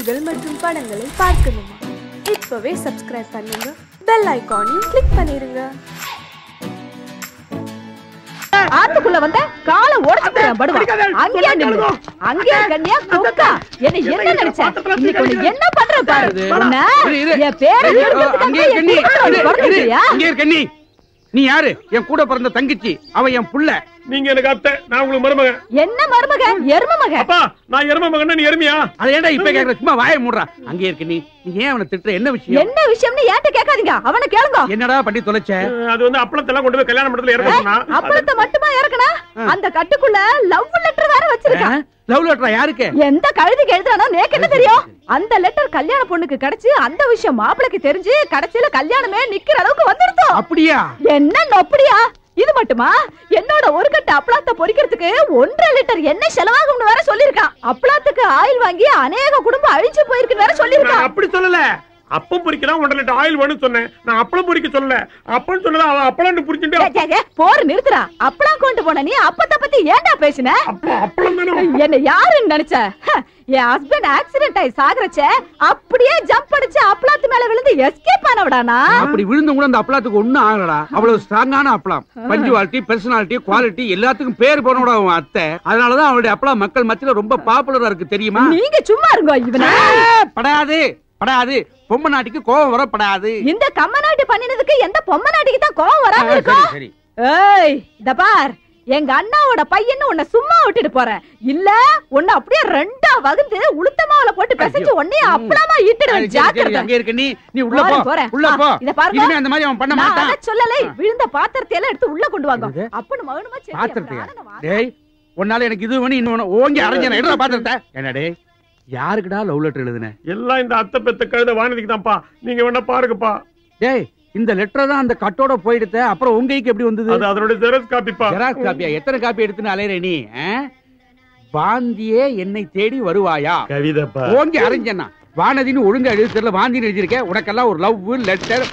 நிகழ்ச்சிகள் மற்றும் படங்களை பார்க்கணுமா? இப்பவே சப்ஸ்கிரைப் பண்ணுங்க, பெல் ஐகானையும் கிளிக் பண்ணிருங்க. ஆத்துக்குள்ள வந்த கால உடைச்சுறேன் படுவா. அங்கேயே நில்லு. அங்கேயே கண்ணியா கொக்கா. என்ன நினைச்ச? இன்னைக்கு உன்னை என்ன பண்ற பாரு. என் பேரை கண்ணி. நீ யாரு? என் கூட பிறந்த தங்கச்சி, அவ என் புள்ள. நீங்க எனக்கு அத்தை, நான் உங்களுக்கு மருமகன். என்ன மருமகன்? எரும மகன். அப்பா, நான் எரும மகன், நீ எருமையா? அத ஏன்டா இப்ப கேக்குற? சும்மா வாயை மூடுறா. அங்கே இருக்க நீ ஏன் அவனை திட்டுற? என்ன விஷயம்? என்ன விஷயம்னு ஏன்ட்ட கேட்காதீங்க, அவனை கேளுங்க. என்னடா பண்ணி தொலைச்ச? அது வந்து அப்பளத்தெல்லாம் கொண்டு போய் கல்யாண மண்டபத்துல இறக்க சொன்னா. அப்பளத்தை மட்டுமா இறக்கனா? அந்த கட்டுக்குள்ள லவ் லெட்டர் வேற வச்சிருக்கான். லவ் லெட்டரா? யாருக்கு? எந்த கழுதிக்கு எழுதுறானோ நேக்கு என்ன தெரியும்? அந்த லெட்டர் கல்யாண பொண்ணுக்கு கிடைச்சு அந்த விஷயம் மாப்பிளைக்கு தெரிஞ்சு கடைசியில கல்யாணமே நிக்கிற அளவுக்கு வந்துடுதோ. அப்படியா? என்ன அப்படியா? இது மட்டுமா? என்னோட ஒரு கட்டு அப்பளத்தை பொரிக்கிறதுக்கு 1.5 லிட்டர் எண்ணெய் செலவாகும்னு வேற சொல்லிருக்கான். அப்பளத்துக்கு ஆயில் வாங்கி அநேக குடும்பம் அழிஞ்சு போயிருக்குன்னு வேற சொல்லிருக்கான். அப்படி சொல்லல, அப்பம் பொரிக்கலாம் 1.5 லிட்டர் ஆயில் வேணும்னு சொன்னேன். நான் அப்பளம் பொரிக்க சொல்லல. அப்பம் சொன்னதா அவ அப்பளம் புரிஞ்சுட்டு போர் நிறுத்துறா. அப்பளம் கொண்டு போன நீ அப்பத்தை பத்தி ஏன்டா பேசின? அப்பளம் தானே. என்ன யாருன்னு நினைச்ச? என் ஹஸ்பண்ட் ஆக்சிடென்ட் ஆயி சாகறச்ச அப்படியே ஜம்ப் அடிச்சு அப்பளத்து மேல விழுந்து எஸ்கேப் ஆனவடானா? அப்படி விழுந்து கூட அந்த அப்பளத்துக்கு ஒண்ணும் ஆகலடா. அவ்வளவு ஸ்ட்ராங்கான அப்பளம். பஞ்சுவாலிட்டி, பர்சனாலிட்டி, குவாலிட்டி எல்லாத்துக்கும் பேர் போனோட அவன் அத்தை. அதனாலதான் அவளுடைய அப்பளம் மக்கள் மத்தியில ரொம்ப பாப்புலரா இருக்கு, தெரியுமா? நீங்க சும்மா இருங்க. இவன படாது படாது. பொம்மை நாட்டிக்கு கோவம் வரப்படாது. இந்த கம்ம நாட்டு பண்ணினதுக்கு எந்த பொம்மை நாட்டிக்கு தான் கோவம் வராம இருக்கும்? சரி. ஏய், இத பார், எங்க அண்ணாவோட பையன்னு உன்னை சும்மா விட்டுட்டு போறேன். இல்ல உன்னை அப்படியே ரெண்டா வகுந்து உளுத்தமாவுல போட்டு பிசைச்சு உன்னைய அப்பளமா ஈட்டுடுவேன். ஜாக்கிரதை. அங்க இருக்க நீ உள்ள போ. உள்ள போ. இத பாருங்க, இனிமே அந்த மாதிரி அவன் பண்ண மாட்டான். நான் சொல்லலை. விழுந்த பாத்திரத்தை எல்லாம் எடுத்து உள்ள கொண்டு வாங்க. அப்பன்னு மகனுமா சரி. பாத்திரத்தையா? டேய், உன்னால எனக்கு இது வேணும் இன்னொன்னு ஓங்கி அரைஞ்சன. எடுடா பாத்திரத்தை. என்ன டேய், யாருக்குடா லவ் லெட்டர் எழுதுன? எல்லாம் இந்த அத்தை பெத்த கழுத வானதிக்கு தான்ப்பா. நீங்க வேணா பாருங்கப்பா. டேய், இந்த லெட்டர் தான் அந்த கட்டோட போயிடுத்த. அப்புறம் உங்க கைக்கு எப்படி வந்தது? அது அதோட ஜெராக்ஸ் காப்பிப்பா. ஜெராக்ஸ் காப்பியா? எத்தனை காப்பி எடுத்துன்னு அலையற நீ? வாந்தியே என்னை தேடி வருவாயா? கவிதைப்பா. ஓங்கி அரைஞ்சனா. வானதின்னு ஒழுங்கா எழுதி தெரியல, வாந்தின்னு எழுதிருக்க. உனக்கெல்லாம் ஒரு லவ் லெட்டர்.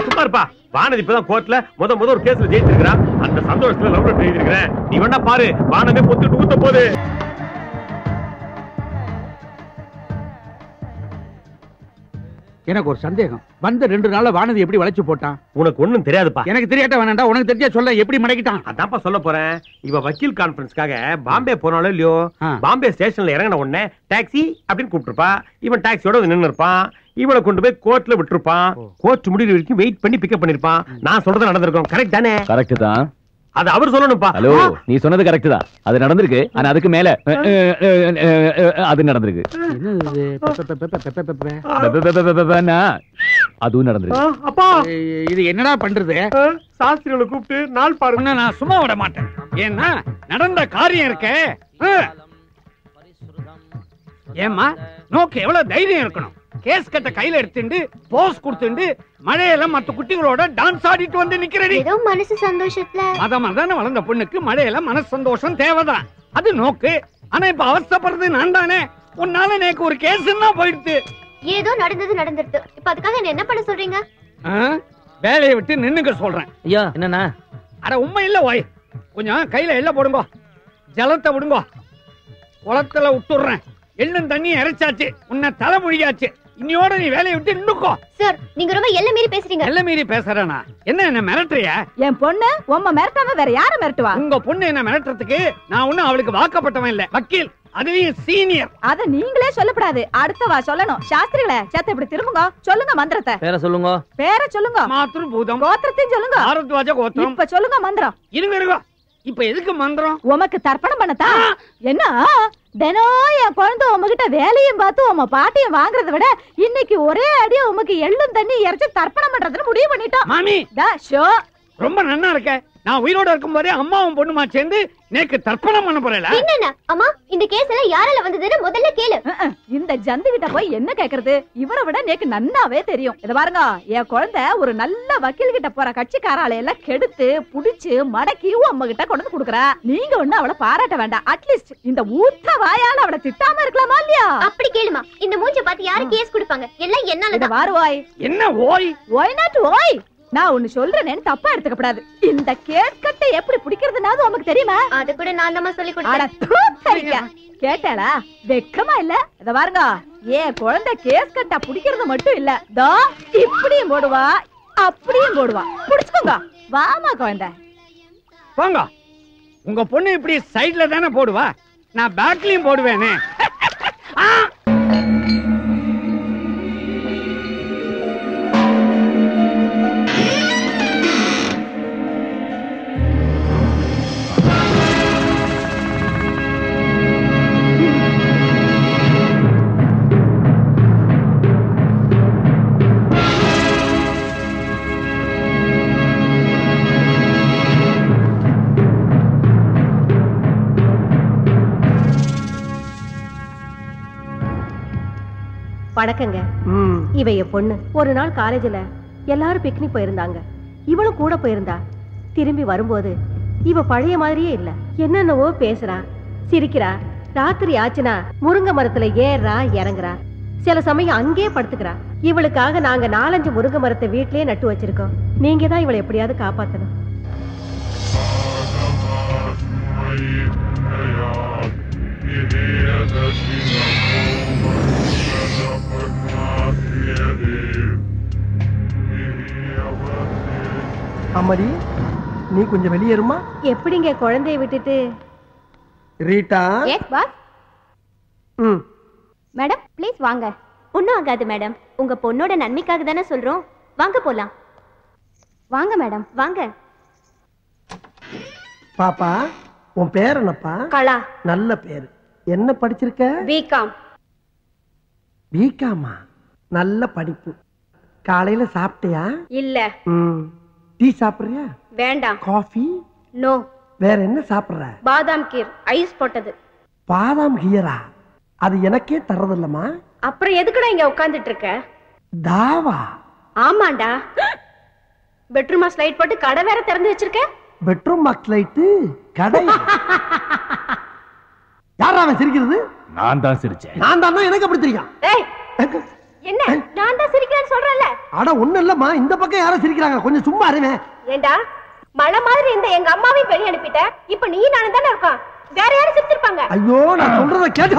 சும்மா இருப்பா. வானதி இப்பதான் கோர்ட்ல முத ஒரு கேஸ்ல ஜெயிச்சிருக்கான். அந்த சந்தோஷத்துல லவ் லெட்டர் எழுதிருக்கிறேன். நீ வேணா பாரு. வானமே பொத்துட்டு ஊத்த போகுது. எனக்கு ஒரு சந்தேகம். வந்த 2 நாள்ல வானதி எப்படி வளைச்சு போட்டான்? உனக்கு ஒண்ணும் தெரியாதுப்பா. எனக்கு தெரியாட்ட வேணாண்டா. உனக்கு தெரிஞ்சா சொல்ல. எப்படி மடக்கிட்டான்? அதான்ப்பா சொல்ல போறேன். இவ வக்கீல் கான்பரன்ஸ்க்காக பாம்பே போனாலும் இல்லையோ, பாம்பே ஸ்டேஷன்ல இறங்கின உடனே டாக்ஸி அப்படின்னு கூப்பிட்டுருப்பா. இவன் டாக்ஸியோட நின்று இருப்பான். இவளை கொண்டு போய் கோர்ட்ல விட்டுருப்பான். கோர்ட் முடிவு வரைக்கும் வெயிட் பண்ணி பிக்கப் பண்ணிருப்பான். நான் சொல்றது நடந்திருக்கும். கரெக்ட் தானே? கரெக்ட் தான். அது அவர் சொல்லணும்ப்பா. ஹலோ, நீ சொன்னது கரெக்ட் தான். அது நடந்திருக்கு. ஆனா அதுக்கு மேல அது நடந்திருக்கு. அதுவும் நடந்திருக்கு. அப்பா, இது என்னடா பண்றது? சாஸ்திரிகளை கூப்பிட்டு நாள் பாருங்க. நான் சும்மா விட மாட்டேன். ஏன்னா நடந்த காரியம் இருக்க. ஏமா நோக்கு எவ்வளவு தைரியம் இருக்கணும்? கேஸ் கட்ட கையில எடுத்துட்டு போஸ் கொடுத்துட்டு மழையில மத்த குட்டிகளோட டான்ஸ் ஆடிட்டு வந்து நிக்கிறடி. ஏதோ மனசு சந்தோஷத்துல அதான் வளர்ந்த பொண்ணுக்கு மழையில மனசு சந்தோஷம் தேவைதான். அது நோக்கு. ஆனா இப்ப அவஸ்தைப்படுறது நான் தானே. உன்னால நேக்கு ஒரு கேஸ்ன்னா போயிடுது. ஏதோ நடந்துருது. இப்ப அதுக்காக என்ன பண்ண சொல்றீங்க? வேலையை விட்டு நின்னுக்க சொல்றேன். ஐயா, என்னன்னா? அட உண்மை இல்ல ஓய். கொஞ்சம் கையில எள்ள போடுங்க. ஜலத்தை விடுங்க. குளத்துல விட்டுறேன். எள்ளும் தண்ணி இறைச்சாச்சு. உன்னை தலை முழியாச்சு. இன்னையோட நீ வேலையை விட்டு நின்னுக்கோ. சார், நீங்க ரொம்ப எல்லை மீறி பேசுறீங்க. எல்லை மீறி பேசுறேனா? என்ன மிரட்டுறியா? என் பொண்ணு உம்மை மிரட்டாம வேற யாரை மிரட்டுவா? உங்க பொண்ணு என்ன மிரட்டுறதுக்கு நான் ஒண்ணும் அவளுக்கு வாக்கப்பட்டவன் இல்ல. வக்கீல், அதுலயும் சீனியர். அத நீங்களே சொல்லப்படாது. அடுத்தவா சொல்லணும். சாஸ்திரிகளே, சேத்த இப்படி திரும்புங்க. சொல்லுங்க மந்திரத்தை. பேரை சொல்லுங்க. பேரை சொல்லுங்க. மாத்ரு பூதம். கோத்திரத்தையும் சொல்லுங்க. ஆரத்வாஜ கோத்திரம். இப்ப சொல்லுங்க மந்திரம். இருங்க. இப்ப எதுக்கு மந்திரம்? உமக்கு தர்ப்பணம் பண்ணத்தா? என்ன தினம் என் குழந்தை உமகிட்ட வேலையும் பார்த்து உம பாட்டியும் வாங்குறத விட இன்னைக்கு ஒரே அடியா உமக்கு எள்ளும் தண்ணி இறைச்சி தர்ப்பணம் பண்றதுன்னு முடிவு பண்ணிட்டோம். மாமி, ஷோ ரொம்ப நன்னா இருக்க. நான் உயிரோட இருக்கும் போதே அம்மாவும் பொண்ணுமா சேர்ந்து நேக்கு தர்ப்பணம் பண்ண போறேல. என்னன்னா அம்மா, இந்த கேஸ் எல்லாம் யாரால வந்ததுன்னு முதல்ல கேளு. இந்த ஜந்து கிட்ட போய் என்ன கேக்குறது? இவரை விட நேக்கு நன்னாவே தெரியும். இத பாருங்க, என் குழந்தை ஒரு நல்ல வக்கீல் கிட்ட போற கட்சிக்காரால எல்லாம் கெடுத்து புடிச்சு மடக்கி அம்மா கிட்ட கொண்டு கொடுக்குறா. நீங்க ஒண்ணு அவளை பாராட்ட வேண்டாம். அட்லீஸ்ட் இந்த ஊத்த வாயால அவளை திட்டாம இருக்கலாமா இல்லையா? அப்படி கேளுமா. இந்த மூஞ்ச பார்த்து யாரு கேஸ் கொடுப்பாங்க? எல்லாம் என்னால. இத பாரு ஓய். என்ன ஓய்? ஒய் நாட் ஓய். நான் ஒண்ணு சொல்றேன்னு தப்பா எடுத்துக்கப்படாது. இந்த கேஸ் கட்டை எப்படி பிடிக்கிறதுனாவது உனக்கு தெரியுமா? அது கூட நான் தான் சொல்லி கொடுத்தேன். கேட்டாளா? வெக்கமா இல்ல? இத பாருங்க, ஏன் குழந்தை கேஸ் கட்டா பிடிக்கிறது மட்டும் இல்ல, தோ இப்படியும் போடுவா அப்படியும் போடுவா. பிடிச்சுக்கோங்க. வாமா குழந்தை. போங்க. உங்க பொண்ணு இப்படி சைடுல தானே போடுவா, நான் பேக்லயும் போடுவேனே. வணக்கங்க. இவ என் பொண்ணு. ஒரு நாள் காலேஜ்ல எல்லாரும் பிக்னிக் போயிருந்தாங்க, இவளும் கூட போயிருந்தா. திரும்பி வரும்போது இவ பழைய மாதிரியே இல்ல. என்னென்னவோ பேசுறா, சிரிக்கிறா. ராத்திரி ஆச்சுனா முருங்கை மரத்துல ஏறா இறங்குறா. சில சமயம் அங்கே படுத்துக்கிறா. இவளுக்காக நாங்க 4-5 முருங்கை மரத்தை வீட்லயே நட்டு வச்சிருக்கோம். நீங்க தான் இவளை எப்படியாவது காப்பாத்தணும். அம்மாடி, நீ கொஞ்சம் வெளியேறுமா? எப்படிங்க குழந்தைய விட்டுட்டு? Rita. Yes boss. Madam please வாங்க. ஒன்றும் ஆகாது மேடம், உங்க பொண்ணோட நன்மைக்காக தானே சொல்றோம். வாங்க போலாம். வாங்க மேடம் வாங்க. பாப்பா, உன் பேர் என்னப்பா? கலா. நல்ல பேரு. என்ன படிச்சிருக்க? பிகாம். பிகாமா? நல்ல படிப்பு. காலையில சாப்பிட்டியா? இல்ல. டீ சாப்பிடுறியா? வேண்டாம். காஃபி? நோ. வேற என்ன சாப்பிடுற? பாதாம் கீர் ஐஸ் போட்டது. பாதாம் கீரா? அது எனக்கே தரதில்லமா. அப்புறம் எதுக்குடா இங்க உட்கார்ந்துட்டு இருக்க? தாவா? ஆமாண்டா. பெட்ரூம் ஸ்லைட் போட்டு கடை வேற திறந்து வச்சிருக்க. பெட்ரூம் லைட் கடை? யாரா அவன் சிரிக்கிறது? நான் தான் சிரிச்சேன். நான் தான். எனக்கு அப்படி தெரியும். என்ன நான் தான் சிரிக்கிறேன்னு சொல்றேன்ல? அட ஒண்ணு இல்லம்மா, இந்த பக்கம் யாரோ சிரிக்கிறாங்க, கொஞ்சம் சும்மா இருவேன். ஏண்டா மழை மாதிரி இந்த எங்க அம்மாவையும் வெளிய அனுப்பிட்ட, இப்ப நீ நானும் தானே இருக்கோம், வேற யாரும் சிரிச்சிருப்பாங்க. ஐயோ, நான் சொல்றத கேட்டு.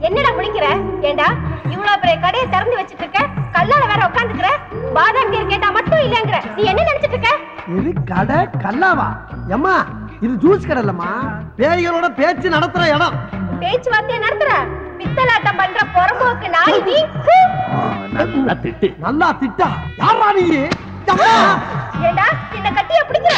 என்னடா முடிக்கிற? ஏண்டா இவ்வளவு பெரிய கடையை திறந்து வச்சிட்டு இருக்க, கல்லால வேற உட்காந்துக்கிற, பாதாம் கீர் கேட்டா மட்டும் இல்லங்கிற, நீ என்ன நினைச்சிட்டு இருக்க? இது கடை கல்லாவா? எம்மா, இது ஜூஸ் கடை இல்லம்மா, பேய்களோட பேச்சு நடத்துற இடம். பேச்சுவார்த்தையை நடத்துற பித்தலாட்டம் பண்ற பொறம்போக்கு நாய் நீ. நல்லா திட்டு. நல்லா திட்டா? யாரா நீ? ஏண்டா என்ன கட்டிய பிடிக்கிற?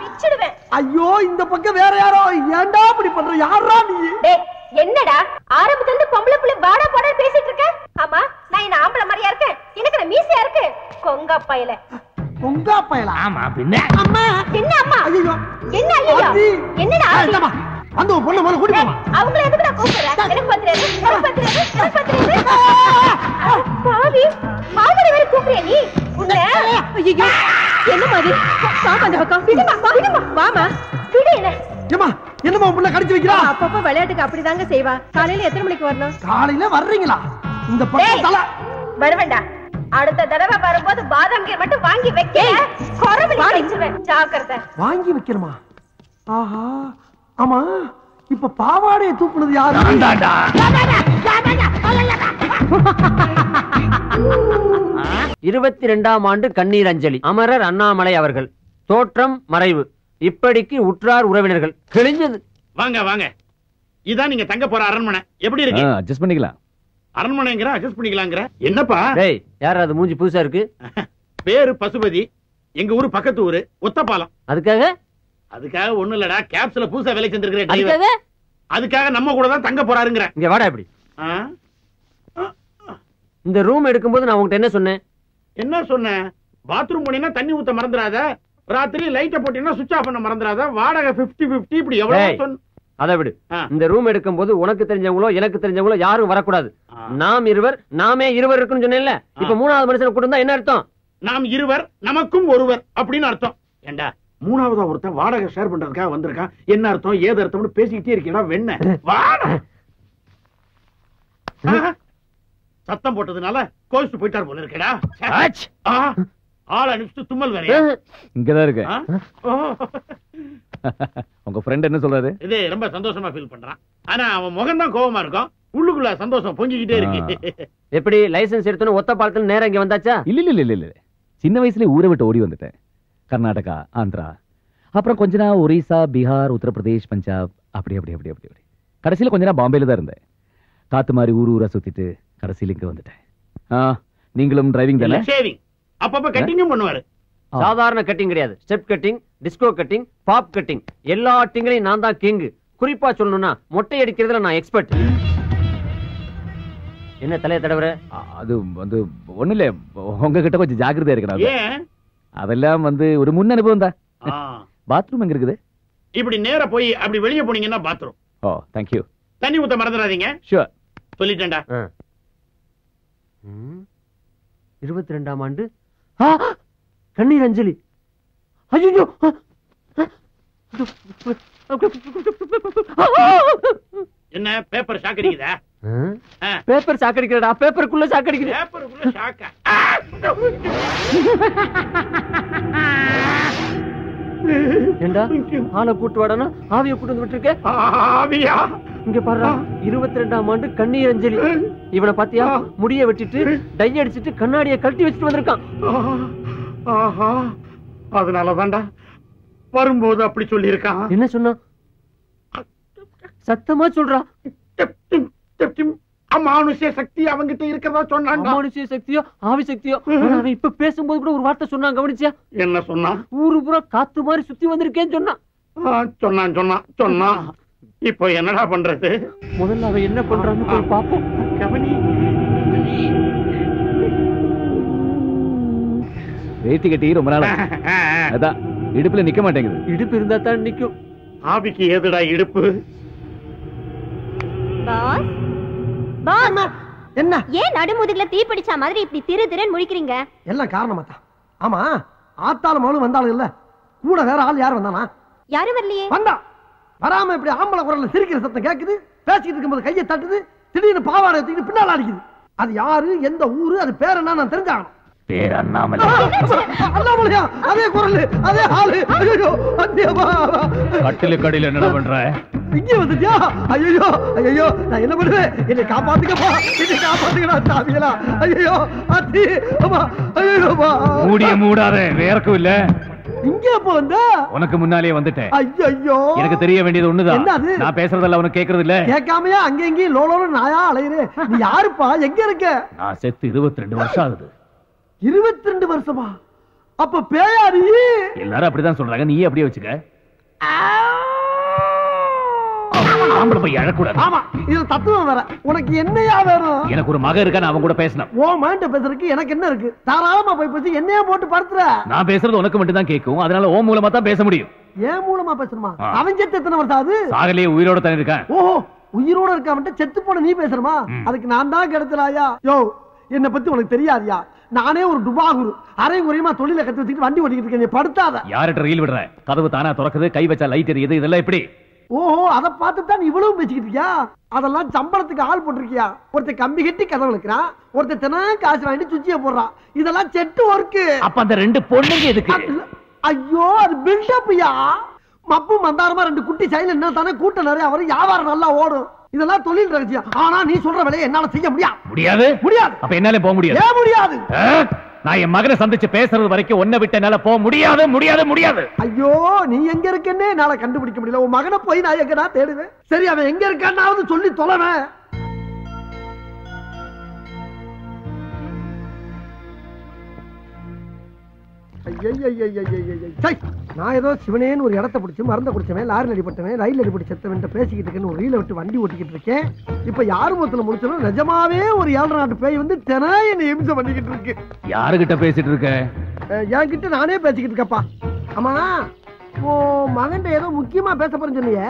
பிச்சிடுவேன். ஐயோ, இந்த பக்கம் வேற யாரோ. ஏண்டா இப்படி பண்ற? யாரா நீ? டேய் என்னடா ஆரம்பத்துல இருந்து பொம்பளை புள்ள வாடா போடா பேசிட்டு இருக்க? ஆமா, நான் என்ன ஆம்பளை மாதிரியா இருக்கேன்? எனக்கு மீசையா இருக்கு. கொங்கா பயல. கொங்கா பயல? ஆமா பின்ன. அம்மா என்ன அம்மா? ஐயோ என்ன ஐயோ? என்னடா இல்லம்மா, அந்த பொண்ணு மேல கூட்டி போமா. அவங்கள எதுக்குடா கூப்பிடுற? எனக்கு பத்திரது, எனக்கு பத்திரது, எனக்கு பத்திரது. பாவி, மாவடி வேற கூப்பிடுற நீ? உன்ன ஐயோ, என்ன மாதிரி? வாமா அந்த பக்கம். விடுமா, விடுமா. வாமா. விடு என்ன? ஏமா, என்னமா புள்ள கடிச்சு வைக்கிறா? அப்பப்ப விளையாட்டுக்கு அப்படிதாங்க செய்வா. காலையில எத்தனை மணிக்கு வரணும்? காலையில வர்றீங்களா? இந்த பக்கம் தல வருவேண்டா. அடுத்த தடவை வரும்போது பாதாம் கீர் மட்டும் வாங்கி வைக்க. கொரவலி அடிச்சிடுவேன், ஜாக்கிரதை. வாங்கி வைக்கணுமா? ஆஹா, ஆமா, இப்ப பாவாடையை தூக்குனது யாரு? 22ஆம் ஆண்டு கண்ணீர் அஞ்சலி. அமரர் அண்ணாமலை அவர்கள். தோற்றம் மறைவு. இப்படிக்கு உற்றார் உறவினர்கள். கிழிஞ்சது. வாங்க வாங்க, இதான் நீங்க தங்க போற அரண்மனை. எப்படி இருக்கு? அட்ஜஸ்ட் பண்ணிக்கலாம். அரண்மனைங்கிற அட்ஜஸ்ட் பண்ணிக்கலாங்கிற என்னப்பா? டேய், யார் அது மூஞ்சி புதுசா இருக்கு? பேரு பசுபதி. எங்க ஊரு பக்கத்து ஊரு ஒத்தப்பாலம். அதுக்காக ஒண்ணு இல்லடா, கேப்ஸ்ல புதுசா வேலை செஞ்சிருக்கிற. அதுக்காக நம்ம கூட தான் தங்க போறாருங்கிற. இங்க வாடா. இப்படி இந்த ரூம் எடுக்கும்போது நான் உங்ககிட்ட என்ன சொன்னேன்? என்ன சொன்னேன்? பாத்ரூம் போனீங்கன்னா தண்ணி ஊத்த மறந்துடாத, ராத்திரி லைட்ட போட்டீங்கன்னா சுவிட்ச் ஆஃப் பண்ண மறந்துடாத, வாடகை 50-50 இப்படி எவ்வளவு சொன்ன. அதை விடு. இந்த ரூம் எடுக்கும்போது உனக்கு தெரிஞ்சவங்களோ எனக்கு தெரிஞ்சவங்களோ யாரும் வரக்கூடாது. நாம் இருவர், நாமே இருவர் இருக்குன்னு சொன்னேன்ல. இப்ப மூணாவது மனுஷனை கூட்டு வந்தா என்ன அர்த்தம்? நாம் இருவர் நமக்கும் ஒருவர் அப்படின்னு அர்த்தம். ஏண்டா மூணாவதா ஒருத்தன் வாடகை ஷேர் பண்றதுக்காக வந்திருக்கான். என்ன அர்த்தம் ஏது அர்த்தம்னு பேசிக்கிட்டே இருக்கீங்களா? வெண்ண வாட சத்தம் போட்டதுனால கோவிச்சு போயிட்டார் போல இருக்கடா. ஆள் அனுப்பிச்சு தும்மல் வேற இங்கதான் இருக்கு. உங்க ஃப்ரெண்ட் என்ன சொல்றாரு? இது ரொம்ப சந்தோஷமா ஃபீல் பண்றான். ஆனா அவன் முகம் தான் கோவமா இருக்கும், உள்ளுக்குள்ள சந்தோஷம் பொங்கிக்கிட்டே இருக்கு. எப்படி லைசென்ஸ் எடுத்தோன்னு ஒத்த பாலத்துல நேரம் இங்க வந்தாச்சா? இல்ல சின்ன வயசுல ஊரை விட்டு ஓடி வந்துட்டேன். கர்நாடகா, ஆந்திரா, அப்புறம் கொஞ்ச நாள் ஒரிசா, பீகார், உத்தரப்பிரதேஷ், பஞ்சாப், அப்படி கடைசியில கொஞ்ச நாள் பாம்பேல தான் இருந்தேன். காத்து மாதிரி ஊரா சுத்திட்டு கடைசியில இங்க வந்துட்டேன். நீங்களும் டிரைவிங் தானே? ஷேவிங் அப்பப்ப கட்டிங்கும் பண்ணுவாரு. சாதாரண கட்டிங் கிடையாது, step cutting, disco cutting, bob cutting, எல்லா கட்டிங்லயும் நான் தான் கிங். குறிப்பா சொல்லணும்னா மொட்டை அடிக்கிறதுல நான் எக்ஸ்பர்ட். என்ன தலைய தடவற? அது வந்து ஒண்ணு இல்ல, உங்ககிட்ட கொஞ்சம் ஜாக்கிரதையா இருக்கணும். அதெல்லாம் வந்து ஒரு முன் அனுபவம் தான். பாத்ரூம் எங்க இருக்குது? இப்படி நேரா போய் அப்படி வெளியே போனீங்கன்னா பாத்ரூம். O, thank you. தண்ணி ஊத்த மறந்துடாதீங்க. ஷூர். சொல்லிட்டேன்டா. 22ஆம் ஆண்டு கண்ணீர் அஞ்சலி. ஐயோ, என்ன பேப்பர் ஷாக் அடிக்குதா? பேப்பர் ஷாக் அடிக்கிறடா. பேப்பருக்குள்ள ஷாக் அடிக்குது. பேப்பருக்குள்ள ஷாக்கா? ஏண்டா ஆளை கூட்டு வாடனா ஆவிய கூட்டு வந்து விட்டுருக்க? ஆவியா? இங்க பாருடா, 22ஆம் ஆண்டு கண்ணீர் அஞ்சலி. இவனை பாத்தியா? முடிய வெட்டிட்டு டை அடிச்சிட்டு கண்ணாடியை கழட்டி வச்சுட்டு வந்திருக்கான். அதனாலதான்டா வரும்போது அப்படி சொல்லி இருக்கான். என்ன சொன்னா? சத்தமா சொல்றா. அமானுஷ்ய சக்தி அவங்கிட்ட இருக்கிறதா சொன்னாங்க. அமானுஷ்ய சக்தியோ ஆவி சக்தியோ? அவன் இப்ப பேசும்போது கூட ஒரு வார்த்தை சொன்னான், கவனிச்சியா? என்ன சொன்னா? ஊரு பூரா காத்து மாதிரி சுத்தி வந்திருக்கேன்னு சொன்னான். சொன்னான். இப்போ என்னடா பண்றது? முதல்ல அவன் என்ன பண்றான்னு போய் பாப்போம். கவனி. வேட்டி கட்டி ரொம்ப நாள் அதான் இடுப்புல நிக்க மாட்டேங்குது. இடுப்பு இருந்தா தான் நிக்கும். ஆவிக்கு ஏதுடா இடுப்பு? என்ன ஏன் நடுமுதுகுல தீ பிடிச்ச மாதிரி இப்படி திரு திருன்னு முழிக்கிறீங்க? எல்லாம் காரணமா தான். ஆமா, ஆத்தாலும் மகளும் வந்தாலும் இல்ல, கூட வேற ஆள் யார் வந்தானா? யாரும் வரலையே. வந்தா வராம இப்படி ஆம்பளை குரல்ல சிரிக்கிற சத்தம் கேக்குது. பேசிக்கிட்டு இருக்கும்போது கையை தட்டுது, திடீர்னு பாவாடை எடுத்துக்கிட்டு பின்னால அடிக்குது. அது யாரு, எந்த ஊரு, அது பேர் என்ன நான் தெரிஞ்சாகணும். பேர் அண்ணாமலை. அண்ணாமலையா? அதே குரல், அதே ஆளு. ஐயோ, கட்டில கடையில என்ன பண்ற? இங்கே வந்துட்டியா? ஐயோ, நான் என்ன பண்ணுவேன்? என்னை காப்பாத்துக்கப்பா, என்னை காப்பாத்துக்கடா சாமிகளா. ஐயோ அத்தி, அம்மா, ஐயோப்பா. மூடாத, வேறக்கும் இல்ல. இங்க எப்ப வந்த? உனக்கு முன்னாலே வந்துட்டேன். ஐயோ, எனக்கு தெரிய வேண்டியது ஒண்ணுதான். நான் பேசுறதெல்லாம் உனக்கு கேக்குறது இல்ல. கேட்காமையா அங்க எங்கேயும் லோலோன்னு நாயா அலையுறே? நீ யாருப்பா? எங்க இருக்க? நான் செத்து 22 வருஷம் ஆகுது. 22 வருஷமா? அப்ப பேயாரி? எல்லாரும் அப்படிதான் சொல்றாங்க, நீயே அப்படியே வச்சுக்க. ஆம்பளை போய் அழக்கூடாது. ஆமா, இது தத்துவம் வேற. உனக்கு என்னையா வேணும்? எனக்கு ஒரு மகன் இருக்கா, நான் அவன் கூட பேசணும். ஓ மகன்ட்ட பேசுறதுக்கு எனக்கு என்ன இருக்கு? தாராளமா போய் பேசி என்னையா போட்டு படுத்துற. நான் பேசுறது உனக்கு மட்டும் தான் கேட்கும், அதனால ஓ மூலமா தான் பேச முடியும். ஏன் மூலமா பேசணுமா? அவன் செத்து எத்தனை வருஷம் ஆகுது? சாகலையே, உயிரோட தான் இருக்கான். ஓஹோ, உயிரோட இருக்காம செத்து போன நீ பேசணுமா? அதுக்கு நான் தான் கிடைச்சலாயா? யோ, என்ன பத்தி உனக்கு தெரியாதியா? நானே ஒரு டுபாகுரு, அரை குறையுமா தொழில கத்து வச்சுட்டு வண்டி ஓட்டிக்கிட்டு இருக்கேன். படுத்தாத. யார்கிட்ட ரயில் விடுற? கதவு தானா திறக்குது, கை வச்சா லைட் எரியுது, இதெல்லாம் எப்படி? ஓஹோ, அதை பார்த்துதான் இவ்வளவு பேசிக்கிட்டு இருக்கியா? அதெல்லாம் சம்பளத்துக்கு ஆள் போட்டிருக்கியா? ஒருத்தர் கம்பி கட்டி கதவு இருக்கிறான், ஒருத்தர் தினம் காசு வாங்கிட்டு சுச்சிய போடுறான். இதெல்லாம் செட்டு ஒர்க்கு. அப்ப அந்த 2 பொண்ணுங்க எதுக்கு? ஐயோ, அது பில்டப்யா. மப்பு மந்தாரமா 2 குட்டி சைல என்ன தானே கூட்டம் நிறைய வரும், வியாபாரம் நல்லா ஓடும். இதெல்லாம் தொழில் ரகசியம். ஆனா நீ சொல்ற வேலையை என்னால செய்ய முடியாது. அப்ப என்னால போக முடியாது. ஏன் முடியாது? நான் என் மகனை சந்திச்சு பேசுறது வரைக்கும் ஒன்ன விட்டு என்னால போக முடியாது. ஐயோ, நீ எங்க இருக்கன்னே என்னால கண்டுபிடிக்க முடியல. உன் மகனை போய் நான் எங்கடா தேடுவேன்? சரி, அவன் எங்க இருக்கான்னாவது சொல்லி தொலைவேன். நான் ஏதோ சிவனேன்னு ஒரு இடத்த பிடிச்சி மறந்த குடிச்சவன், லாரில் அடிபட்டவன், ரயில் அடிபட்டு செத்தவன் பேசிக்கிட்டு இருக்கேன்னு ஒரு ரீல விட்டு வண்டி ஓட்டிக்கிட்டு இருக்கேன். இப்ப யாரு மொத்தத்துல முடிச்சாலும் நிஜமாவே ஒரு 7 நாட்டு பேய் வந்து தினம் என்ன இம்சை பண்ணிக்கிட்டு இருக்கு. யாருகிட்ட பேசிட்டு இருக்க? என்கிட்ட நானே பேசிக்கிட்டு இருக்கப்பா. ஆமா, மகன் ஏதோ முக்கியமா பேச போறேன்னு சொன்னியே,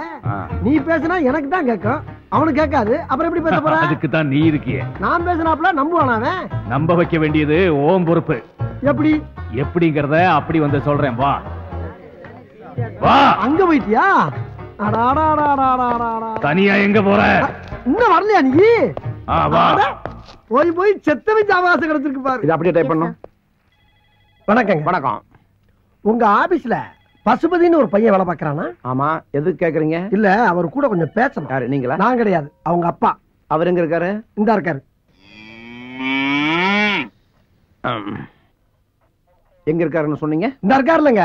நீ பேசினா எனக்கு தான் கேட்கும், அவனுக்கு கேட்காது. அப்புறம் எப்படி பேச போற? அதுக்கு தான் நீ இருக்கியே. நான் பேசினாப்ல நம்புவானா? நம்ப வைக்க வேண்டியது ஓம் பொறுப்பு. எப்படி எப்படிங்கறத அப்படி வந்து சொல்றேன். வா வா. அங்க போயிட்டியா? தனியா எங்க போற? இன்னும் வரலையா நீ? வா. போய் போய் செத்தவன் அவகாசம் கிடைச்சிருக்கு பாரு. இது அப்படியே டைப் பண்ணும். வணக்கங்க. வணக்கம். உங்க ஆபீஸ்ல பசுபதினு ஒரு பையன் வேலை பாக்குறானா? ஆமா, எதுக்கு கேக்குறீங்க? இல்ல, அவர் கூட கொஞ்சம் பேசணும். யாரு, நீங்களா? நான் கிடையாது, அவங்க அப்பா. அவர் எங்க இருக்காரு? இந்தா இருக்காரு. எங்க இருக்காருன்னு சொன்னீங்க? இந்த இருக்காருலங்க.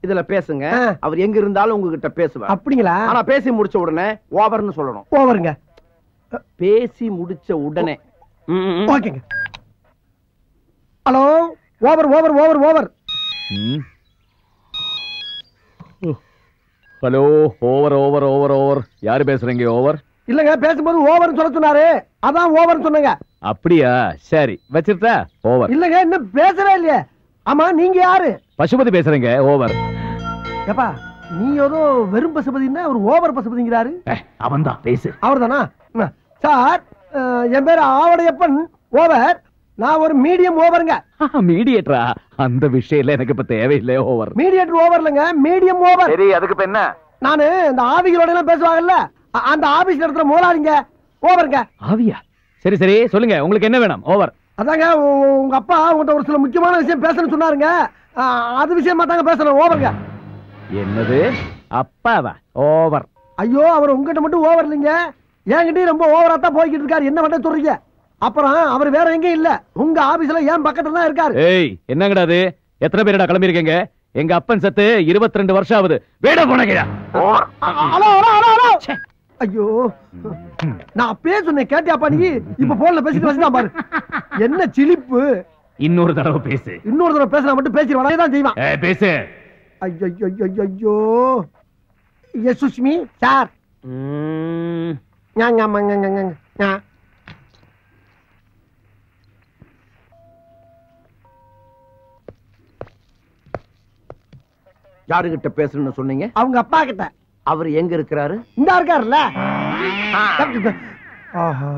இதுல பேசுங்க. அவர் எங்க இருந்தாலும் உங்ககிட்ட பேசுவார். அப்படிங்களா? ஆனா பேசி முடிச்ச உடனே ஓவர்னு சொல்லணும். ஓவருங்க. பேசி முடிச்ச உடனே. ஓகேங்க. Hello, over over over over. Hello, over over over over. யாரு பேசுறீங்க? ஓவர் இல்லங்க, பேசும்போது ஓவர்னு சொல்ல சொன்னாரு, அதான் ஓவர்னு சொன்னங்க. அப்படியா? சரி, வச்சிருட்டா? ஓவர். இல்லங்க, இன்னும் பேசவே இல்லையே. ஆமா, நீங்க யாரு? பசுபதி பேசுறீங்க. ஓவர். ஏப்பா, நீ ஏதோ வெறும் பசுபதினா ஒரு ஓவர் பசுபதிங்கிறாரு. அவன் தான், பேசு. அவர் தானா? சார், என் பேரு ஆவடையப்பன். ஓவர். நான் ஒரு மீடியம் ஓவருங்க. மீடியேட்டரா? அந்த விஷயம் எனக்கு இப்ப தேவையில்லை. ஓவர். மீடியேட்டர் ஓவர் இல்லங்க, மீடியம் ஓவர். சரி, அதுக்கு இப்ப என்ன? நானு இந்த ஆவிகளோட எல்லாம் பேசுவாங்கல்ல, அந்த ஆபீஸ் நடத்துற முதலாளிங்க. ஓவருங்க. ஆவியா? சரி சரி, சொல்லுங்க, உங்களுக்கு என்ன வேணும்? ஓவர். அதாங்க, உங்க அப்பா உங்கள்கிட்ட ஒரு சில முக்கியமான விஷயம் பேசணும்னு சொன்னாருங்க. அது விஷயமா தாங்க பேசணும். ஓவருங்க. என்னது? அப்பாவா? ஓவர். ஐயோ, அவர் உங்ககிட்ட மட்டும் ஓவர் இல்லைங்க, என்கிட்டயும் ரொம்ப ஓவரா தான் போய்கிட்டு இருக்காரு. என்ன பண்ண சொல்றீங்க? அப்புறம் அவர் வேற எங்கேயும் இல்ல, உங்க ஆபீஸ்ல ஏன் பக்கத்துல தான் இருக்காரு. ஏய், என்னங்கடா அது? எத்தனை பேரடா கிளம்பி இருக்கீங்க? எங்க அப்பன் சத்து 22 வருஷம் ஆகுது. வேட போனங்கயா. Hello hello hello hello. ஐயோ, நான் அப்பயே சொன்னேன், கேட்டியாப்பா நீ? இப்ப போன்ல பேசிட்டு வச்சுதான் பாரு. என்ன சிலிப்பு. இன்னொரு தடவை பேசு. இன்னொரு தடவை பேசினா மட்டும் பேசிடுவான் தான் செய்வான். பேசு. ஐயோ ஐயோ. Yes Sushmi sir. யாருகிட்ட பேசணும்னு சொன்னீங்க? அவங்க அப்பா கிட்ட. அவர் எங்க இருக்கிறாரு? இந்த இருக்காருல்ல. ஆஹா,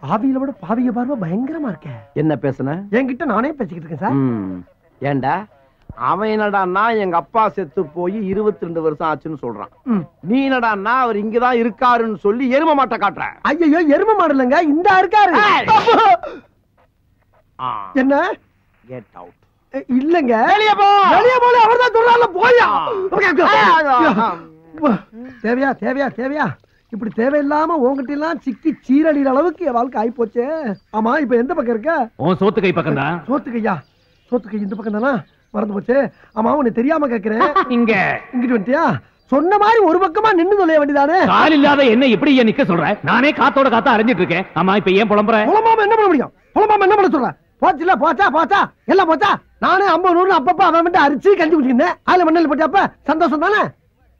ஆவியில விட பாவிய பார்வை பயங்கரமா இருக்க. என்ன பேசுன? என்கிட்ட நானே பேசிக்கிட்டு இருக்கேன் சார். ஏண்டா, அவன் என்னடான்னா எங்க அப்பா செத்து போய் 22 வருஷம் ஆச்சுன்னு சொல்றான். நீ என்னடான்னா அவர் இங்கதான் இருக்காருன்னு சொல்லி எரும மாட்டை காட்டுற. ஐயோ, எரும மாடு இல்லைங்க, இந்த இருக்காரு. என்ன? Get out. இல்லங்க, வெளிய போ. வெளிய போல அவர்தான் சொல்றாருல, போயா. தேவையா தேவையா தேவையா? இப்படி தேவையில்லாம உங்ககிட்ட எல்லாம் சிக்கி சீரழிற அளவுக்கு என் வாழ்க்கை ஆயி போச்சு. ஆமா, இப்ப எந்த பக்கம் இருக்க? உன் சோத்து கை பக்கம் தான். சோத்து கையா? சோத்து கை இந்த பக்கம் தானா? மறந்து போச்சு. ஆமா, உன்னை தெரியாம கேக்குறேன். இங்க இங்கிட்டு வந்துட்டியா? சொன்ன மாதிரி ஒரு பக்கமா நின்னு சொல்ல வேண்டியதானே? கால் இல்லாத என்ன இப்படி ஏன் நிக்க சொல்ற? நானே காத்தோட காத்தா அரைஞ்சிட்டு இருக்கேன். ஆமா, இப்ப ஏன் புலம்புற? புலம்பாம என்ன பண்ண முடியும்? புலம்பாம என்ன பண்ண சொல்ற? போச்சுல, போச்சா போச்சா எல்லாம் போச்சா? நானே 50 100 அப்பப்ப அவன் மட்டும் அரிச்சு கஞ்சி குடிச்சிருந்தேன். அதுல மண்ணல் போட்டியாப்ப சந்தோஷம் தானே?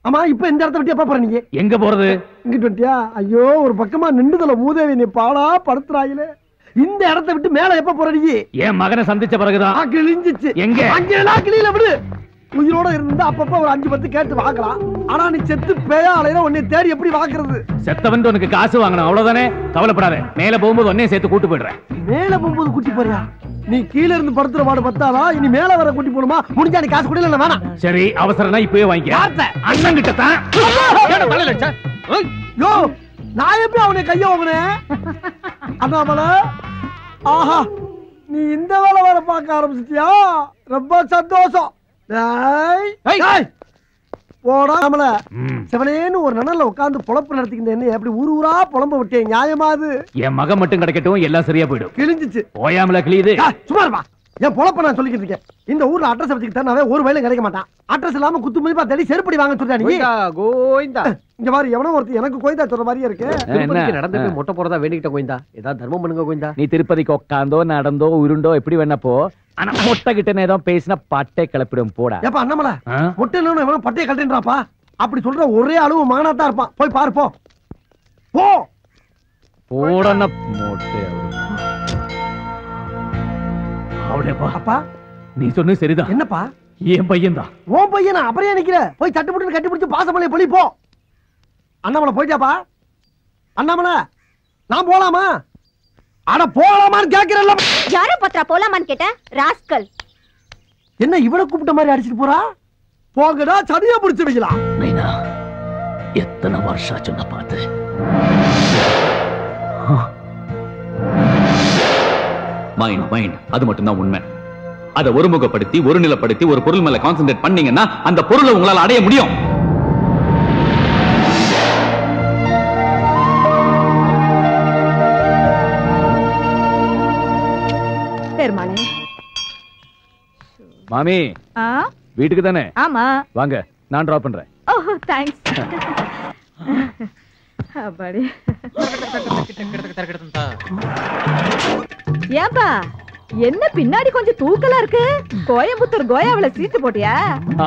ஆமா, இப்ப இந்த இடத்த விட்டு எப்ப போற நீங்க? எங்க போறது? இங்கிட்டு வந்துட்டியா? ஐயோ, ஒரு பக்கமா நின்றுதல மூதேவி நீ பாடா படுத்துறாயிலே. இந்த இடத்த விட்டு மேல எப்ப போற நீ? என் மகனை சந்திச்ச பிறகுதான். கிழிஞ்சிச்சு. எங்க? அங்கெல்லாம் கிளியில விடு. உயிரோட இருந்தா அப்பப்ப ஒரு 5 10 கேட்டு வாங்கலாம். ஆனா நீ செத்து பேயா அலையில உன்னை தேடி எப்படி வாக்குறது? செத்தவன் உனக்கு காசு வாங்கணும், அவ்வளவுதானே? கவலைப்படாத, மேல போகும்போது உன்னையும் சேர்த்து கூட்டு போயிடுறேன். மேல போகும்போது கூட்டி போறியா? நீ கீழ இருந்து படுத்துற பாடு பத்தாதா? இனி மேல வர கூட்டி போணுமா? முடிஞ்சா நீ காசு கூட இல்ல வேணாம். சரி, அவசரம்னா இப்பவே வாங்கிக்க. அண்ணன் கிட்ட தான். யோ, நான் எப்படி அவனை கைய வாங்கினேன்? அண்ணாமலை, ஆஹா, நீ இந்த வேலை வேற பார்க்க ஆரம்பிச்சிட்டியா? ரொம்ப சந்தோஷம். போடா நம்மள சிவனேன்னு ஒரு நனல்ல உட்கார்ந்து பொழப்பு நடத்திக்கிட்டு என்ன எப்படி ஊர் ஊரா புலம்ப விட்டேன்? நியாயமா அது? என் மகன் மட்டும் கிடைக்கட்டும், எல்லாம் சரியா போயிடும். கிழிஞ்சிச்சு. ஓயாமல கிளியுது. சும்மா இருப்பா. என் பொழப்ப நான் சொல்லிக்கிட்டு இருக்கேன். இந்த ஊர்ல அட்ரஸ் வச்சுக்கிட்டு தரனாவே ஒரு வயலும் கிடைக்க மாட்டான். அட்ரஸ் இல்லாம குத்து மதிப்பா தேடி செருப்படி வாங்க சொல்றா நீ. கோயிந்தா, இங்க பாரு, எவனோ ஒருத்தர் எனக்கு கோயிந்தா சொல்ற மாதிரியே இருக்கு. திருப்பதிக்கு நடந்து போய் மொட்டை போறதா வேண்டிக்கிட்ட கோயிந்தா, ஏதாவது தர்மம் பண்ணுங்க கோயிந்தா. நீ திருப்பதிக்கு உட்காந்தோ நடந்தோ உருண்டோ எப்படி வேணப்போ, ஆனா மொட்டை கிட்ட ஏதோ பேசினா பட்டை கிளப்பிடும். போடா. ஏப்பா அண்ணாமலை, மொட்டை இல்லைன்னு எவனோ பட்டையை கழட்டுறாப்பா. அப்படி சொல்ற ஒரே அளவு மகனாத்தான் இருப்பான். போய் பாரு, போ போ. போடன மொட்டை அவளேப்பா. அப்பா, நீ சொன்னது சரிதான். என்னப்பா? என் பையன் தான். உன் பையனா? அப்புறம் ஏன் நிக்கிற? போய் தட்டு போட்டு கட்டி பிடிச்சு பாசமலையை பொழி போ. அண்ணாமலை போயிட்டாப்பா? அண்ணாமலை, நான் போலாமா? அட போலாமான்னு கேக்குறல்ல. யார பத்ரா போலாமான்னு கேட்ட ராஸ்கல். என்ன இவளை கூப்பிட்ட மாதிரி அடிச்சிட்டு போறா? போங்கடா, சதியா பிடிச்சு வைக்கலாம். நைனா, எத்தனை வருஷம் சொன்ன பார்த்து. மைண்ட் அது மட்டும்தான் உண்மை. அதை ஒருமுகப்படுத்தி ஒரு நிலைப்படுத்தி ஒரு பொருள் மேல கான்சென்ட்ரேட் பண்ணீங்கன்னா அந்த பொருளை உங்களால் அடைய முடியும். பெருமாளே. மாமி வீட்டுக்கு தானே? ஆமா வாங்க, நான் டிராப் பண்றேன். ஓஹோ தேங்க்ஸ். அப்பாடி. ஏப்பா என்ன பின்னாடி கொஞ்சம் தூக்கலா இருக்கு? கோயம்புத்தூர் கோயாவில சீட்டு போட்டியா?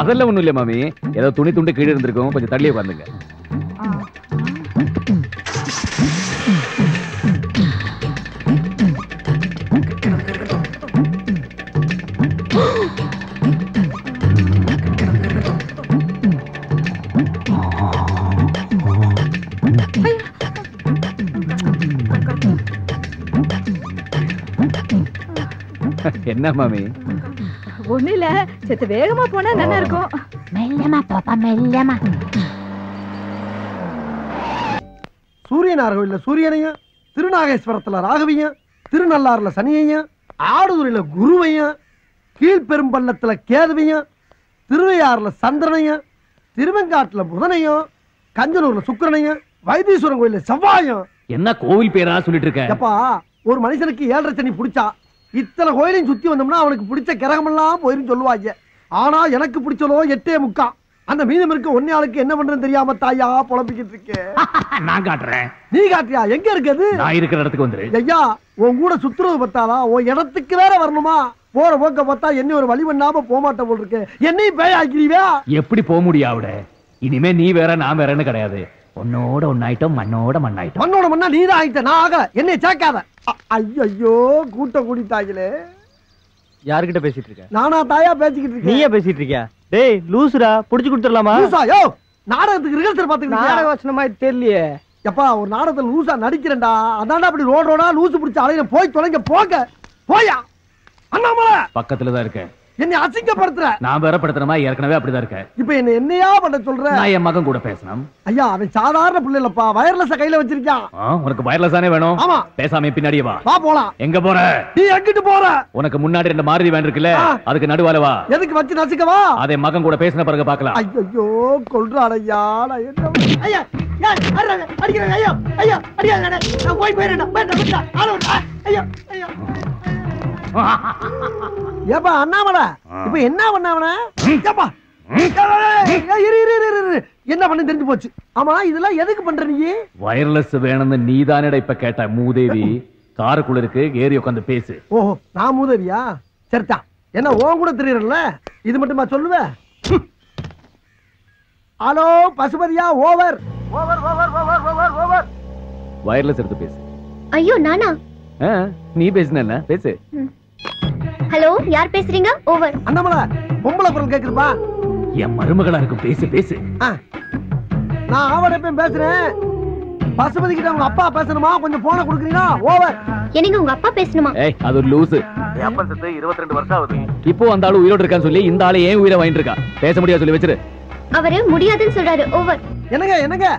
அதெல்லாம் ஒண்ணும் இல்ல மாமி, ஏதோ துணி துண்டு கீழே இருந்திருக்கும், கொஞ்சம் தள்ளியே உட்காந்துங்க. என்ன மாமி? ஒண்ணு இல்ல, செத்து வேகமா போனா நல்லா இருக்கும். மெல்லமா பாப்பா மெல்லமா. சூரியனார் கோயில்ல சூரியனையும், திருநாகேஸ்வரத்துல ராகவியும், திருநள்ளாறுல சனியையும், ஆடுதுறையில குருவையும், கீழ்பெரும்பள்ளத்துல கேதுவையும், திருவையாறுல சந்திரனையும், திருவெங்காட்டுல புதனையும், கஞ்சனூர்ல சுக்கிரனையும், வைத்தீஸ்வரன் கோயில்ல செவ்வாயும். என்ன கோவில் பேரா சொல்லிட்டு இருக்க? எப்பா ஒரு மனுஷனுக்கு 7.5 சனி பிடிச்சா இத்தனை கோயிலையும் சுத்தி வந்தோம்னா அவனுக்கு பிடிச்ச கிரகமெல்லாம் போயிருந்து சொல்லுவாங்க. ஆனா எனக்கு பிடிச்சதோ 8.75. அந்த மீதம் இருக்க ஒன்னே ஆளுக்கு என்ன பண்றேன்னு தெரியாம தாயா புலம்பிக்கிட்டு இருக்கேன். நான் காட்டுறேன். நீ காட்டியா? எங்க இருக்குது? நான் இருக்கிற இடத்துக்கு வந்துரு. ஐயா உன் கூட சுத்துறது பார்த்தாலா உன் இடத்துக்கு வேற வரணுமா? போற போக்க பார்த்தா என்ன ஒரு வழி பண்ணாம போமாட்ட போல் இருக்கு. என்னையும் பேய் ஆக்கிடுவியா? எப்படி போக முடியும் அவட? இனிமே நீ வேற நான் வேறன்னு கிடையாது. உன்னோட ஒன்னாயிட்டோம், மண்ணோட மண்ணாயிட்டோம். மண்ணோட மண்ணா நீதான் ஆயிட்ட, நான் ஆகல. என்னை சேர்க்காத. ஐயோ கூட்டம் கூடிட்டாங்களே. யார்கிட்ட பேசிட்டு இருக்க? நானா தாயா பேசிக்கிட்டு இருக்கேன். நீயே பேசிட்டு இருக்கியா? டேய் லூசுடா, புடிச்சு கொடுத்துடலாமா? லூசா? யோ நாடகத்துக்கு ரிஹர்சல் பாத்துக்கிட்டு நாடக வசனமா தெரியலையே. எப்பா ஒரு நாடகத்துல லூசா நடிக்கிறேன்டா. அதான்டா அப்படி ரோடா லூசு பிடிச்ச அலையில போய் தொலைங்க. போங்க போயா. அண்ணாமலை பக்கத்துல தான் இருக்கேன். என்னை அசிங்கப்படுத்துற. நான் வேற படுத்துறமா ஏற்கனவே அப்படிதான் இருக்கேன். இப்ப என்னையா பண்ண சொல்ற? நான் என் மகன் கூட பேசணும். ஐயா அவன் சாதாரண பிள்ளை இல்லப்பா, வயர்லெஸ் கையில வச்சிருக்கான். உனக்கு வயர்லெஸ் தானே வேணும்? ஆமா. பேசாம பின்னாடியே வா. வா போலாம். எங்க போற? நீ எங்கிட்டு போற? உனக்கு முன்னாடி 2 மாருதி வேன் இருக்குல்ல, அதுக்கு நடுவால வா. எதுக்கு வச்சு நசுக்கவா? அதை மகன் கூட பேசின பிறகு பார்க்கலாம். ஐயோ கொல்றான் ஐயா. நான் என்ன ஐயா அடிக்கிறேன். ஐயா ஐயா அடிக்காத. நான் போய் போயிடுறேன். ஐயா ஐயா ஏப்பா அண்ணாமலை இப்ப என்ன பண்ணாவன? ஏப்பா என்ன பண்ண தெரிஞ்சு போச்சு. ஆமா இதெல்லாம் எதுக்கு பண்ற நீ? வயர்லெஸ் வேணும்னு நீதானடா இப்ப கேட்ட. மூதேவி காருக்குள்ள இருக்கு, ஏறி உட்காந்து பேசு. ஓஹோ நான் மூதேவியா? சரிதா. என்ன ஓன் கூட தெரியறல, இது மட்டுமா சொல்லுவ? ஹலோ பசுபதியா? Over over over over over over. Wireless எடுத்து பேசு. ஐயோ நானா? நீ பேசுன பேசு. ஹலோ யார் பேசுறீங்க? ஓவர். அண்ணாமலை பொம்பளை குரல் கேக்குதுப்பா. என் மருமகளா இருக்கும், பேசு பேசு. நான் அவன் பேசுறேன். பசுபதி கிட்ட உங்க அப்பா பேசணுமா? கொஞ்சம் போன கொடுக்குறீங்களா? ஓவர். என்னங்க உங்க அப்பா பேசணுமா? அது ஒரு லூசு. அப்பா செத்து 22 வருஷம் ஆகுது. இப்போ அந்த ஆளு உயிரோடு இருக்கான்னு சொல்லி இந்த ஆளு ஏன் உயிரை வாங்கிட்டு இருக்கா? பேச முடியாது சொல்லி வச்சிரு. அவரு முடியாதுன்னு சொல்றாரு. ஓவர். என்னங்க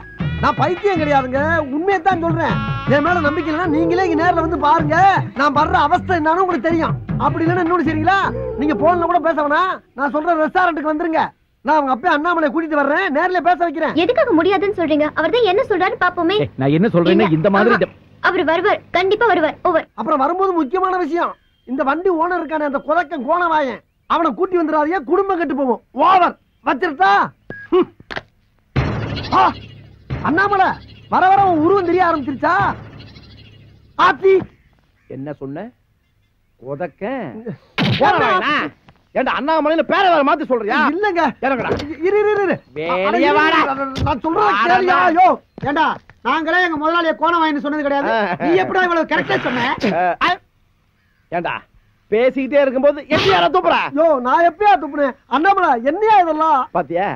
நான் பைத்தியம் கிடையாதுங்க, உண்மையத்தான் சொல்றேன். என் மேல நம்பிக்கை இல்லைன்னா நீங்களே இங்க நேர்ல வந்து பாருங்க. நான் படுற அவஸ்தை என்னன்னு உங்களுக்கு தெரியும். அப்படி இல்லைன்னா இன்னொன்னு சரிங்களா, நீங்க போன்ல கூட பேச வேணாம். நான் சொல்ற ரெஸ்டாரண்ட்டுக்கு வந்துருங்க. நான் அவங்க அப்பா அண்ணாமலை கூட்டிட்டு வர்றேன், நேர்ல பேச வைக்கிறேன். எதுக்காக முடியாதுன்னு சொல்றீங்க? அவர்தான் என்ன சொல்றாரு பாப்போமே. நான் என்ன சொல்றேன்னா இந்த மாதிரி அவர் வருவார், கண்டிப்பா வருவார். ஓவர். அப்புறம் வரும்போது முக்கியமான விஷயம், இந்த வண்டி ஓனர் இருக்கானே அந்த குலக்கன் கோணவாயன், அவனை கூட்டி வந்துடாதீங்க, குடும்பம் கெட்டு போவோம். ஓவர். வச்சிருட்டா? அண்ணாமலை வர வர உன் உருவம் தெரிய ஆரம்பிச்சிருச்சா? ஆத்தி என்ன சொன்ன? உதக்க ஏண்டா அண்ணாமலையில பேரை வேற மாத்தி சொல்றியா? இல்லங்க இறங்கடா. இரு நான் சொல்றத கேளியா? யோ ஏண்டா நாங்களே எங்க முதலாளிய கோணவாயின்னு சொன்னது கிடையாது. நீ எப்படா இவ்வளவு கரெக்ட்டா சொன்ன? ஏண்டா பேசிக்கிட்டே இருக்கும்போது எப்படியா துப்புற? யோ நான் எப்பயா துப்புனேன்? அண்ணாமலை என்னையா இதெல்லாம்? பாத்தியா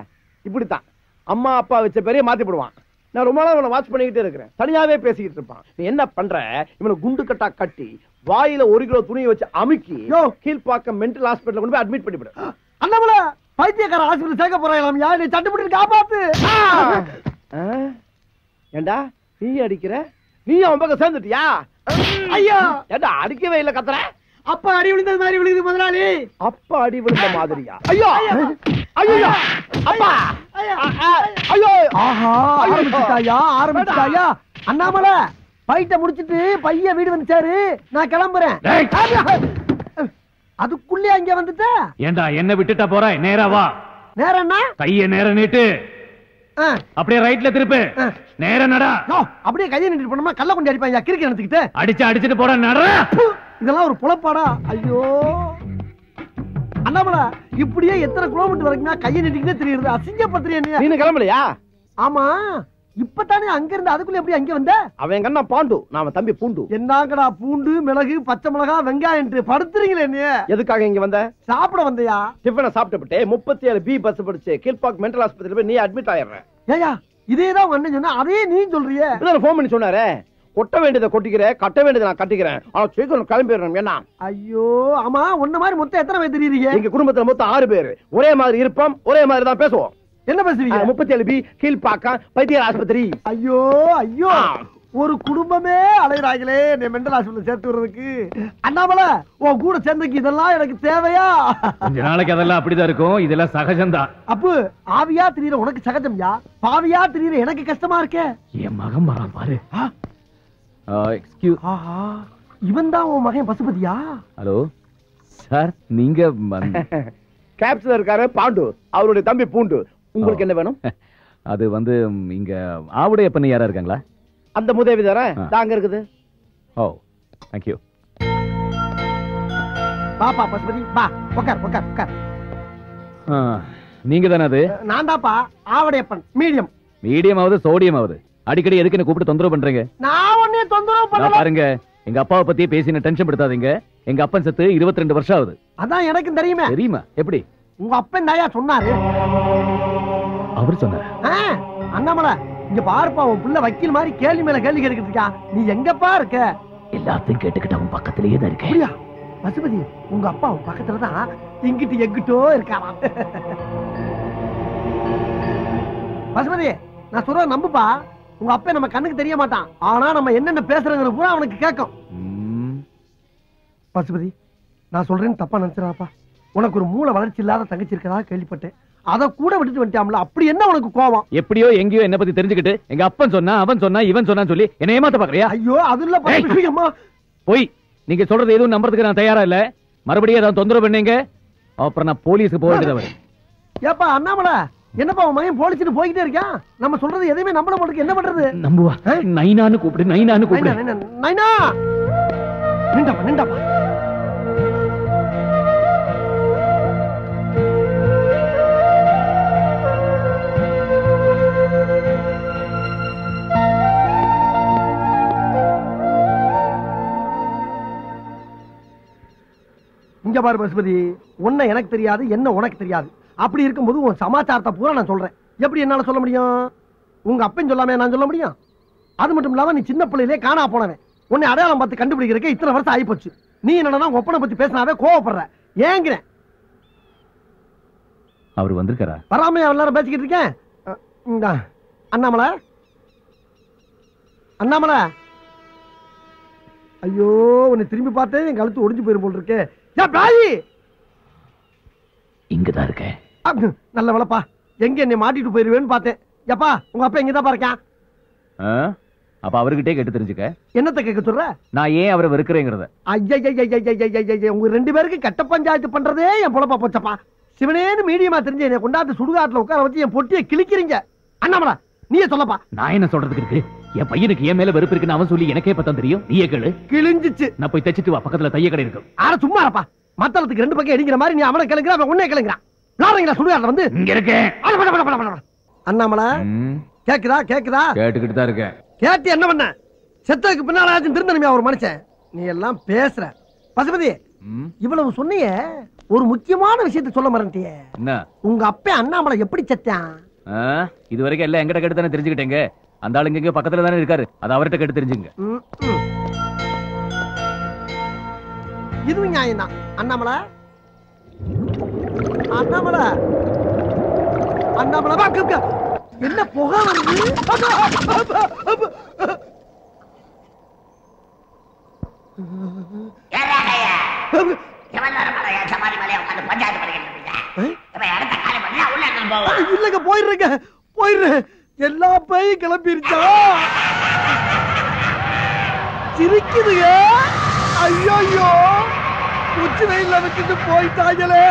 இப்படித்தான் அம்மா அப்பா வச்ச பேரையே மாத்தி போடுவான். நான் ரொம்ப நாள் இவனை வாட்ச் பண்ணிக்கிட்டே இருக்கிறேன். தனியாவே பேசிக்கிட்டு இருப்பான். நீ என்ன பண்ற? இவனை குண்டு கட்டா கட்டி வாயில 1 கிலோ துணியை வச்சு அமுக்கி கீழ்பாக்கம் மென்டல் ஹாஸ்பிடல்ல கொண்டு போய் அட்மிட் பண்ணி விடு. அண்ணாமலை பைத்தியக்கார ஹாஸ்பிடல் சேர்க்க போறாங்களாம். நீ சட்டுப்பட்டு காப்பாத்து. ஏண்டா நீ அடிக்கிற, நீ அவன் பக்கம் சேர்ந்துட்டியா? ஐயா ஏண்டா அடிக்கவே இல்ல கத்துற? அப்பா அடி விழுந்தது மாதிரி விழுகுது முதலாளி. அப்பா அடி விழுந்த மாதிரியா? ஐயோ ஐயோ அப்பா ஐயோ. ஆஹா ஆரம்பிச்சுட்டாயா அண்ணாமலை. பைட்ட முடிச்சிட்டு பையன் வீடு வந்துச்சாரு, நான் கிளம்புறேன். அதுக்குள்ளே அங்க வந்துட்ட. ஏண்டா என்ன விட்டுட்டா போற? நேரா வா. நேரம்னா கைய நேர நீட்டு, அப்படியே ரைட்ல திருப்பு, நேர நடா. அப்படியே கையை நீட்டு போனோமா கல்ல கொண்டு அடிப்பாங்க கிறுக்கி எடுத்துக்கிட்டு. அடிச்சுட்டு போற நட. இதெல்லாம் ஒரு புலப்பாடா? ஐயோ அண்ணாமலை, இப்படியே எத்தனை கிலோமீட்டர் வரைக்கும் கையை நீட்டிக்கிட்டே தெரியுது. அசிங்கப்படுத்துறியா? நீ கிளம்பலையா? ஆமா, இப்பதானே அங்க இருந்து அதுக்குள்ள எப்படி அங்க வந்த? அவன் கண்ணா பாண்டு, நாம தம்பி பூண்டு. என்னங்கடா பூண்டு மிளகு பச்சை மிளகா வெங்காயம் படுத்துறீங்களே? நீ எதுக்காக இங்க வந்த? சாப்பிட வந்தியா? டிஃபனை சாப்பிட்டு 37B பஸ் படிச்சு கீழ்பாக் மென்டல் ஆஸ்பத்திரியில போய் நீ அட்மிட் ஆயிடுற. ஏயா இதேதான் அண்ணன் சொன்னா, அதே நீ சொல்றியே. போன் பண்ணி சொன்னாரே, கொட்ட வேண்டியதை கொட்டிக்கிறேன், கட்ட வேண்டியதை நான் கட்டிக்கிறேன், ஆனா சீக்கிரம் கிளம்பிடுறேன். என்ன? ஐயோ ஆமா, உன்ன மாதிரி மொத்தம் எத்தனை பேர் தெரியுறீங்க? எங்க குடும்பத்துல மொத்தம் 6 பேர். ஒரே மாதிரி இருப்போம், ஒரே மாதிரி தான் பேசுவோம். என்ன பேசுவீங்க? 37B கீழ்பாக்கம் பைத்தியர் ஆஸ்பத்திரி. ஐயோ ஐயோ, ஒரு குடும்பமே அலைகிறாங்களே நீ மெண்டல் ஹாஸ்பிட்டல் சேர்த்து விடுறதுக்கு. அண்ணாமலை, உன் கூட சேர்ந்தக்கு இதெல்லாம் எனக்கு தேவையா? கொஞ்ச நாளைக்கு அதெல்லாம் அப்படிதான் இருக்கும், இதெல்லாம் சகஜம்தான். அப்பு ஆவியா திரியற உனக்கு சகஜம்யா, பாவியா திரியற எனக்கு கஷ்டமா இருக்கே. என் மகன் வரான் பாரு. இவன் தான் உன் மகன் பசுபதியா? ஹலோ சார், நீங்க கேப்ஸ்ல இருக்காரு பாண்டு, அவருடைய தம்பி பூண்டு. உங்களுக்கு என்ன வேணும்? அது வந்து இங்க ஆவுடைய பண்ணி யாரா இருக்காங்களா? அந்த முதேவி தானே தாங்க இருக்குது. ஓ தேங்க் யூ. பாப்பா பசுபதி பா, உட்கார் உட்கார் உட்கார். நீங்க தானே அது? நான் தான்ப்பா ஆவடையப்பன். மீடியம் மீடியம் ஆகுது சோடியம் ஆகுது. அடிக்கடி எதுக்கு என்ன கூப்பிட்டு தொந்தரவு பண்றீங்க? நான் ஒண்ணே தொந்தரவு பண்ணல. பாருங்க, எங்க அப்பாவை பத்தி பேசி டென்ஷன் படுத்தாதீங்க. எங்க அப்பன் செத்து 22 வருஷம் ஆகுது. அதான் எனக்கும் தெரியுமே. தெரியுமா? எப்படி? உங்க அப்பன் தாயா சொன்னாரு. அவர் சொன்னாரு? அண்ணாமலை, இங்க பாருப்பா, உன் புள்ள வக்கீல் மாதிரி கேள்வி மேல கேள்வி கேட்டுக்கிட்டு இருக்கா. நீ எங்கப்பா இருக்க? எல்லாத்தையும் கேட்டுக்கிட்டு அவன் பக்கத்திலேயே தான் இருக்கேன். பசுபதி, உங்க அப்பா உன் பக்கத்துலதான் இங்கிட்டு எங்கிட்டோ இருக்காராம். பசுபதி, நான் சொல்ற நம்புப்பா. உங்க அப்பா நம்ம கண்ணுக்கு தெரிய மாட்டான், ஆனா நம்ம என்னென்ன பேசுறங்கிற பூரா அவனுக்கு கேட்கும். பசுபதி, நான் சொல்றேன்னு தப்பா நினைச்சிடாப்பா. உனக்கு ஒரு மூளை வளர்ச்சி இல்லாத தங்கச்சி இருக்கதா கேள்விப்பட்டேன். அத கூட விட்டுட்டு வந்துட்டாம்ல, அப்படி என்ன உனக்கு கோவம்? எப்படியோ எங்கேயோ என்ன பத்தி தெரிஞ்சுக்கிட்டு எங்க அப்பன் சொன்னா அவன் சொன்னா இவன் சொன்னான்னு சொல்லி என்ன ஏமாத்த பாக்குறியா? ஐயோ அதுல போய் நீங்க சொல்றது எதுவும் நம்புறதுக்கு நான் தயாரா இல்ல. மறுபடியும் ஏதாவது தொந்தரவு பண்ணீங்க அப்புறம் நான் போலீஸ்க்கு போக வேண்டியது. ஏப்பா அண்ணாமலை, என்னப்பா உன் மகன் போலீஸ்னு போய்கிட்டே இருக்கான். நம்ம சொல்றது எதையுமே நம்பல மாட்டேங்குது, என்ன பண்றது? நம்புவா? நைனான்னு கூப்பிடு, நைனான்னு கூப்பிடு. நைனா நிண்டாப்பா நிண்டாப்பா. இங்க பாரு பசுபதி, உன்னை எனக்கு தெரியாது, என்ன உனக்கு தெரியாது. அப்படி இருக்கும்போது உன் சமாச்சாரத்தை பூரா நான் சொல்றேன். எப்படி என்னால சொல்ல முடியும்? உங்க அப்பன் சொல்லாம நான் சொல்ல முடியும்? அது மட்டும் இல்லாம நீ சின்ன பிள்ளையிலே காணா போனவன். உன்னை அடையாளம் பார்த்து கண்டுபிடிக்கிறதுக்கு இத்தனை வருஷம் ஆகி போச்சு. நீ என்னன்னா ஒப்பனை பத்தி பேசினாவே கோவப்படுற. ஏங்கிறேன். அவர் வந்திருக்காரா? வராம எல்லாரும் பேசிக்கிட்டு இருக்கேன். அண்ணாமலை, அண்ணாமலை, ஐயோ உன்னை திரும்பி பார்த்தேன், என் கழுத்து ஒடிஞ்சு போயிரும் போல் இருக்கே. இங்கதான் இருக்கேன். நல்ல வேலைப்பா, எங்க என்னை மாட்டிட்டு போயிருவேன்னு பார்த்தேன். எப்பா உங்க அப்பா எங்கதான் இருக்கேன்? அப்ப அவர்கிட்டே கேட்டு தெரிஞ்சுக்க. என்னத்தை கேட்க சொல்ற? நான் ஏன் அவரை வெறுக்கிறேங்கிறத. ஐயா, உங்க 2 பேருக்கு கட்ட பஞ்சாயத்து பண்றதே என் பொழப்பா போச்சப்பா. சிவனேன்னு மீடியமா தெரிஞ்சு என்னை கொண்டாந்து சுடுகாட்டுல உட்கார வச்சு என் பொட்டியை கிழிக்கிறீங்க. அண்ணாமலை, நீயே சொல்லப்பா. நான் என்ன சொல்றதுக்கு இருக்கு? என் பையனுக்கு என் மேல வெறுப்பு இருக்குன்னு அவன் சொல்லி எனக்கே பத்தம் தெரியும். நீயே கேளு. கிழிஞ்சிச்சு. நான் போய் தச்சிட்டு வா, பக்கத்துல தைய கடை இருக்கும். ஆனா சும்மா இருப்பா. மத்தளத்துக்கு 2 பக்கம் அடிக்கிற மாதிரி நீ அவனை கிளங்குற, அவன் உன்னே கிளங்குறான். விளாடுறீங்களா சுடுகாட்டுல வந்து? இங்க இருக்கேன். அண்ணாமலை, கேக்குதா? கேக்குதா? கேட்டுக்கிட்டு தான் இருக்கேன். கேட்டு என்ன பண்ண? செத்ததுக்கு பின்னால திருந்தனுமே ஒரு மனுஷன். நீ எல்லாம் பேசுற. பசுபதி, இவ்வளவு சொன்னிய, ஒரு முக்கியமான விஷயத்தை சொல்ல மறந்துட்டியே. என்ன? உங்க அப்பா அண்ணாமலை எப்படி செத்தான்? இது வரைக்கும் எல்லாம் எங்கிட்ட கேட்டு தானே தெரிஞ்சுக்கிட்டேங்க. அந்த ஆளுங்க இங்க பக்கத்துல தானே இருக்காரு, அது அவர்கிட்ட கேட்டு தெரிஞ்சுங்க. இதுவும் நியாயம் தான். அண்ணாமலை, அண்ணாமலை, அண்ணாமலை, என்ன புகை வருது? இல்லங்க போயிடுறேங்க போயிடுறேன். எல்லா பேயும் கிளம்பிருச்சா? சிரிக்குதுங்க. ஐயோ உச்சி வெயில வச்சுட்டு போயிட்டாங்களே.